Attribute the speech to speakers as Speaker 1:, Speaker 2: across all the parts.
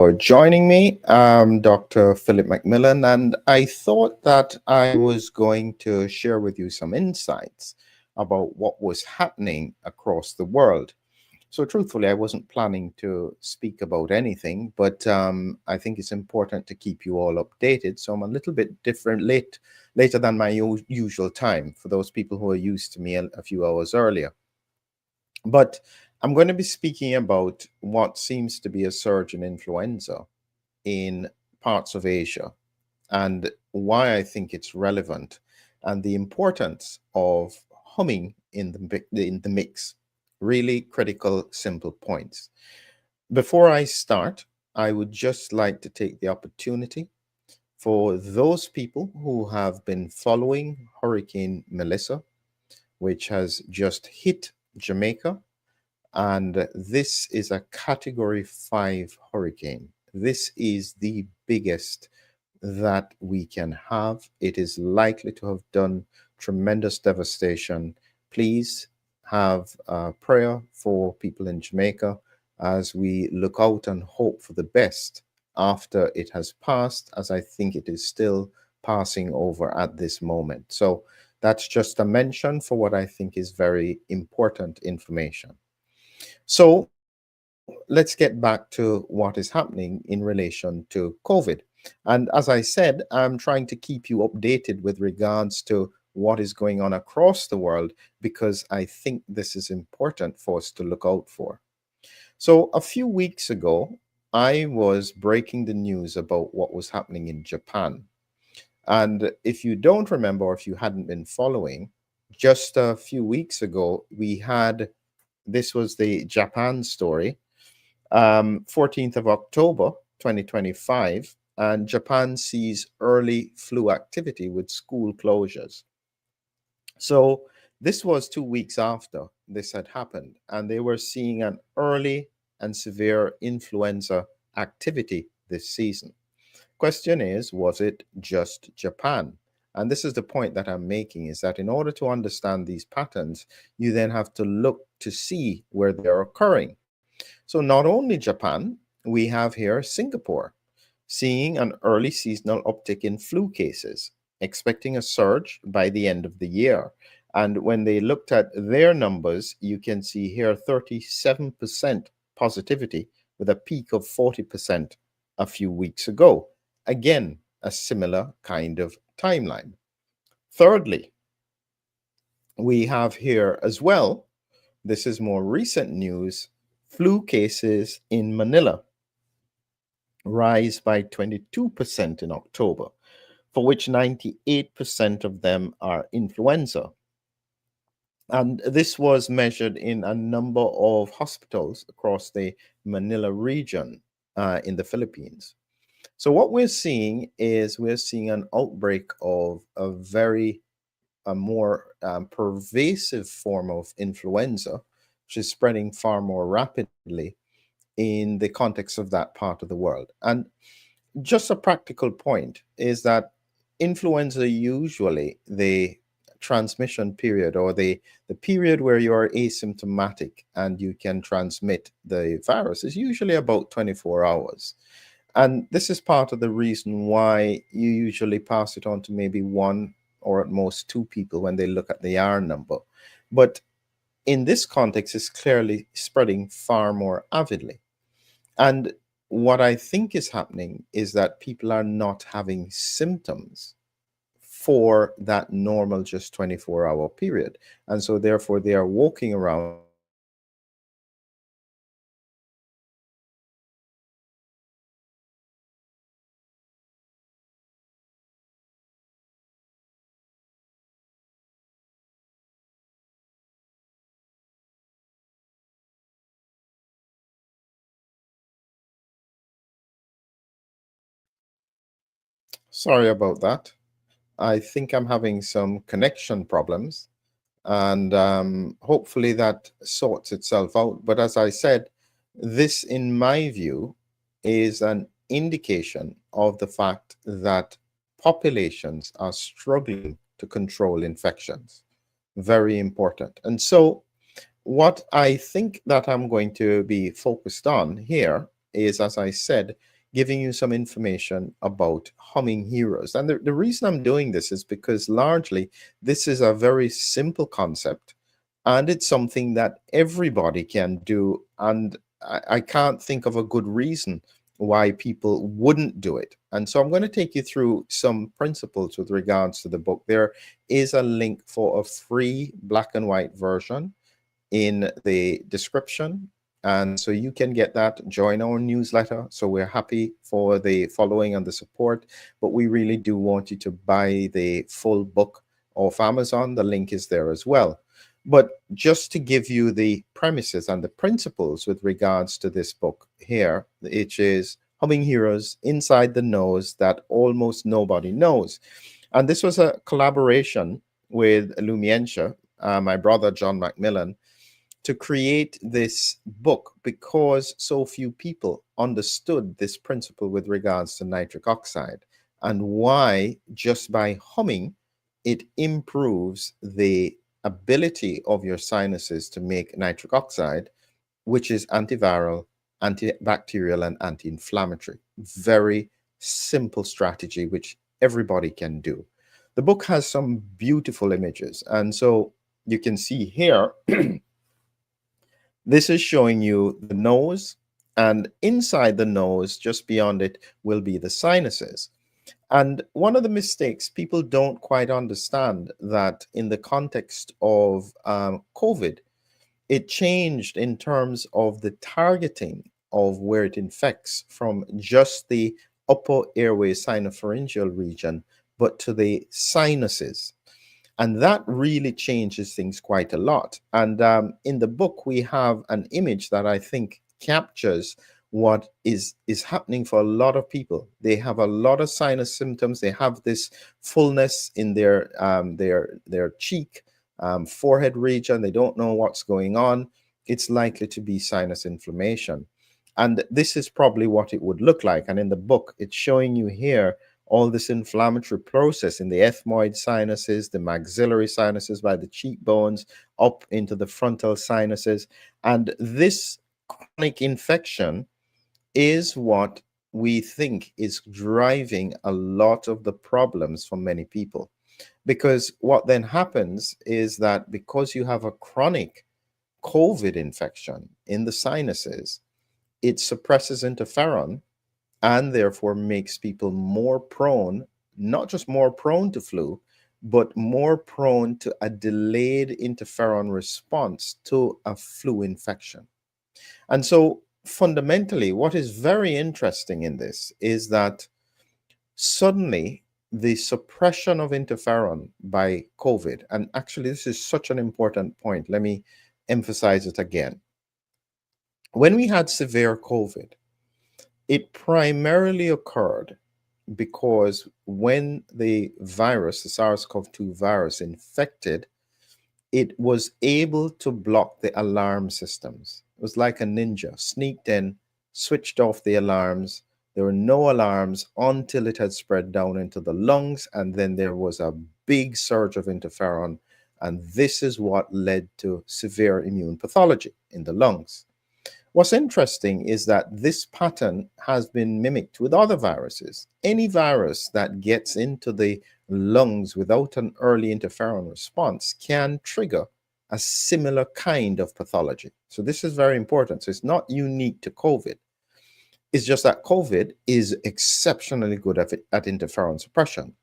Speaker 1: for joining me. I'm Dr. Philip McMillan, and I thought that I was going to share with you some insights about what was happening across the world. So, truthfully, I wasn't planning to speak about anything, but I think it's important to keep you all updated. So, I'm a little bit later than my usual time for those people who are used to me a few hours earlier. But I'm going to be speaking about what seems to be a surge in influenza in parts of Asia and why I think it's relevant and the importance of humming in the mix. Really critical, simple points. Before I start, I would just like to take the opportunity for those people who have been following Hurricane Melissa, which has just hit Jamaica, and this is a category 5 hurricane. This is the biggest that we can have. It is likely to have done tremendous devastation. Please have prayer for people in Jamaica as we look out and hope for the best after it has passed, as I think it is still passing over at this moment. So that's just a mention for what I think is very important information. So let's get back to what is happening in relation to COVID. And as I said, I'm trying to keep you updated with regards to what is going on across the world because I think this is important for us to look out for. So a few weeks ago, I was breaking the news about what was happening in Japan. And if you don't remember, or if you hadn't been following, just a few weeks ago, we had this was the Japan story, 14th of October, 2025, and Japan sees early flu activity with school closures. So this was 2 weeks after this had happened, and they were seeing an early and severe influenza activity this season. Question is, was it just Japan? And this is the point that I'm making, is that in order to understand these patterns, you then have to look to see where they're occurring. So not only Japan, we have here Singapore seeing an early seasonal uptick in flu cases, expecting a surge by the end of the year. And when they looked at their numbers, you can see here 37% positivity with a peak of 40% a few weeks ago. Again, a similar kind of timeline. Thirdly, we have here as well, this is more recent news, flu cases in Manila rise by 22% in October, for which 98% of them are influenza. And this was measured in a number of hospitals across the Manila region in the Philippines. So what we're seeing is we're seeing an outbreak of a more pervasive form of influenza, which is spreading far more rapidly in the context of that part of the world. And just a practical point is that influenza, usually the transmission period, or the period where you are asymptomatic and you can transmit the virus, is usually about 24 hours. And this is part of the reason why you usually pass it on to maybe one or at most two people when they look at the R number. But in this context, it's clearly spreading far more avidly. And what I think is happening is that people are not having symptoms for that normal just 24-hour period. And so therefore they are walking around with symptoms that Sorry about that. I think I'm having some connection problems, and hopefully that sorts itself out. But as I said, this, in my view, is an indication of the fact that populations are struggling to control infections. Very important. And so, what I think that I'm going to be focused on here is, as I said, giving you some information about humming heroes. And the reason I'm doing this is because largely this is a very simple concept, and it's something that everybody can do. And I can't think of a good reason why people wouldn't do it. And so I'm going to take you through some principles with regards to the book. There is a link for a free black and white version in the description. And so you can get that, join our newsletter. So we're happy for the following and the support, but we really do want you to buy the full book off Amazon. The link is there as well. But just to give you the premises and the principles with regards to this book here, which is Humming Heroes Inside the Nose That Almost Nobody Knows. And this was a collaboration with Lumientia, my brother John Macmillan, to create this book because so few people understood this principle with regards to nitric oxide and why just by humming it improves the ability of your sinuses to make nitric oxide, which is antiviral, antibacterial, and anti-inflammatory. Very simple strategy which everybody can do. The book has some beautiful images, and so you can see here this is showing you the nose, and inside the nose, just beyond it, will be the sinuses. And one of the mistakes people don't quite understand that in the context of COVID, it changed in terms of the targeting of where it infects from just the upper airway sinopharyngeal region, but to the sinuses. And that really changes things quite a lot. And in the book, we have an image that I think captures what is happening for a lot of people. They have a lot of sinus symptoms. They have this fullness in their cheek, forehead region. They don't know what's going on. It's likely to be sinus inflammation. And this is probably what it would look like. And in the book, it's showing you here all this inflammatory process in the ethmoid sinuses, the maxillary sinuses by the cheekbones, up into the frontal sinuses. And this chronic infection is what we think is driving a lot of the problems for many people. Because what then happens is that because you have a chronic COVID infection in the sinuses, it suppresses interferon and therefore makes people more prone, not just more prone to flu, but more prone to a delayed interferon response to a flu infection. And so fundamentally, what is very interesting in this is that suddenly the suppression of interferon by COVID, and actually this is such an important point, let me emphasize it again. When we had severe COVID, it primarily occurred because when the virus, the SARS-CoV-2 virus, infected, it was able to block the alarm systems. It was like a ninja, sneaked in, switched off the alarms. There were no alarms until it had spread down into the lungs, and then there was a big surge of interferon, and this is what led to severe immune pathology in the lungs. What's interesting is that this pattern has been mimicked with other viruses. Any virus that gets into the lungs without an early interferon response can trigger a similar kind of pathology. So this is very important. So it's not unique to COVID. It's just that COVID is exceptionally good at interferon suppression.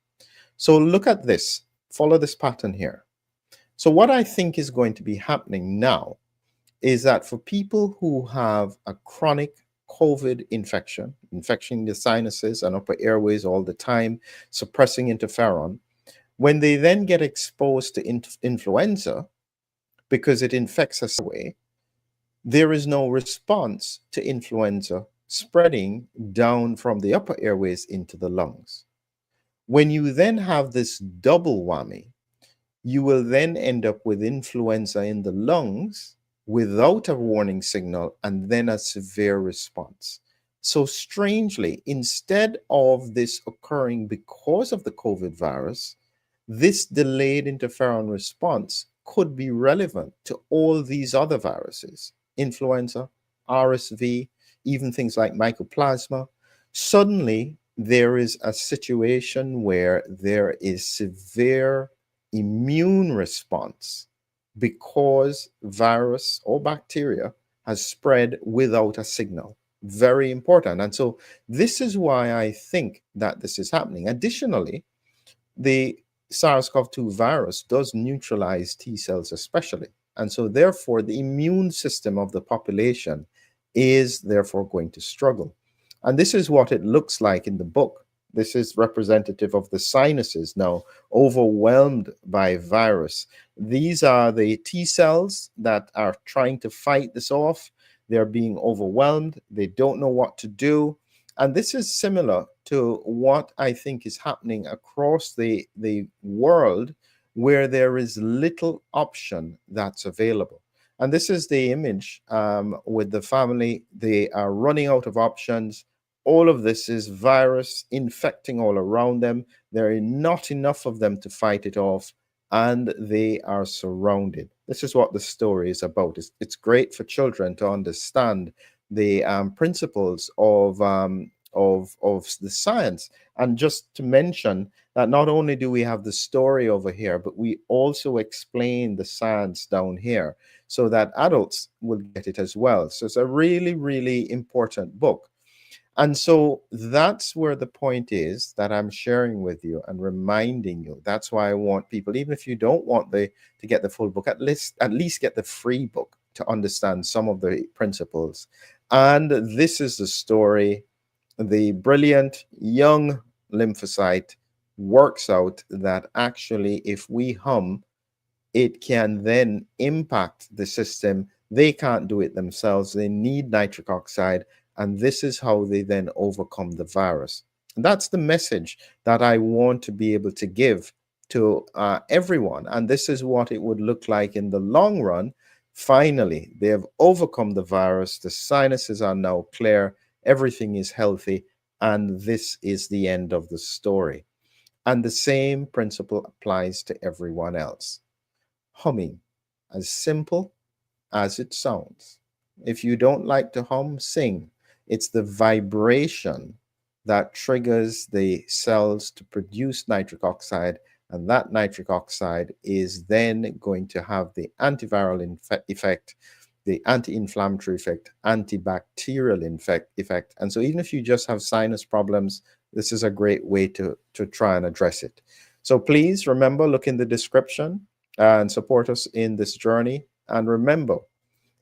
Speaker 1: So look at this. Follow this pattern here. So what I think is going to be happening now is that for people who have a chronic COVID infection, infecting the sinuses and upper airways all the time, suppressing interferon, when they then get exposed to influenza, because it infects us away, there is no response to influenza spreading down from the upper airways into the lungs. When you then have this double whammy, you will then end up with influenza in the lungs without a warning signal and then a severe response. So strangely, instead of this occurring because of the COVID virus, this delayed interferon response could be relevant to all these other viruses, influenza, RSV, even things like mycoplasma. Suddenly there is a situation where there is severe immune response because virus or bacteria has spread without a signal. Very important. And so this is why I think that this is happening. Additionally, the SARS-CoV-2 virus does neutralize T cells especially. And so therefore the immune system of the population is therefore going to struggle. And this is what it looks like in the book. This is representative of the sinuses now overwhelmed by virus. These are the T cells that are trying to fight this off. They're being overwhelmed. They don't know what to do. And this is similar to what I think is happening across the world, where there is little option that's available. And this is the image with the family. They are running out of options. All of this is virus infecting all around them. There are not enough of them to fight it off, and they are surrounded. This is what the story is about. It's great for children to understand the principles of the science. And just to mention that not only do we have the story over here, but we also explain the science down here so that adults will get it as well. So it's a really, really important book. And so that's where the point is that I'm sharing with you and reminding you. That's why I want people, even if you don't want to get the full book, at least get the free book to understand some of the principles. And this is the story. The brilliant young lymphocyte works out that actually if we hum, it can then impact the system. They can't do it themselves. They need nitric oxide. And this is how they then overcome the virus. And that's the message that I want to be able to give to everyone. And this is what it would look like in the long run. Finally, they have overcome the virus. The sinuses are now clear. Everything is healthy. And this is the end of the story. And the same principle applies to everyone else. Humming, as simple as it sounds. If you don't like to hum, sing. It's the vibration that triggers the cells to produce nitric oxide, and that nitric oxide is then going to have the antiviral effect, the anti-inflammatory effect, antibacterial effect. And so even if you just have sinus problems, this is a great way to try and address it. So please remember, look in the description and support us in this journey. And remember,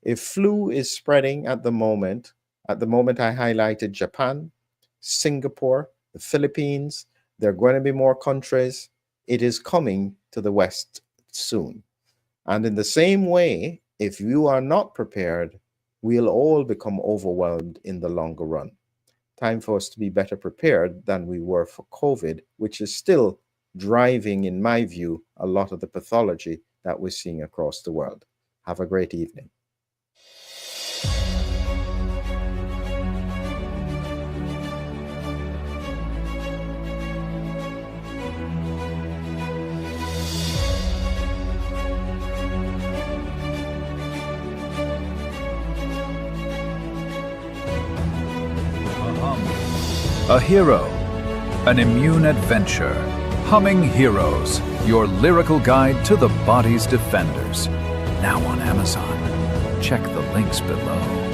Speaker 1: if flu is spreading at the moment I highlighted Japan, Singapore, the Philippines. There are going to be more countries. It is coming to the West soon. And in the same way, if you are not prepared, we'll all become overwhelmed in the longer run. Time for us to be better prepared than we were for COVID, which is still driving, in my view, a lot of the pathology that we're seeing across the world. Have a great evening.
Speaker 2: A hero, an immune adventure. Humming Heroes, your lyrical guide to the body's defenders. Now on Amazon. Check the links below.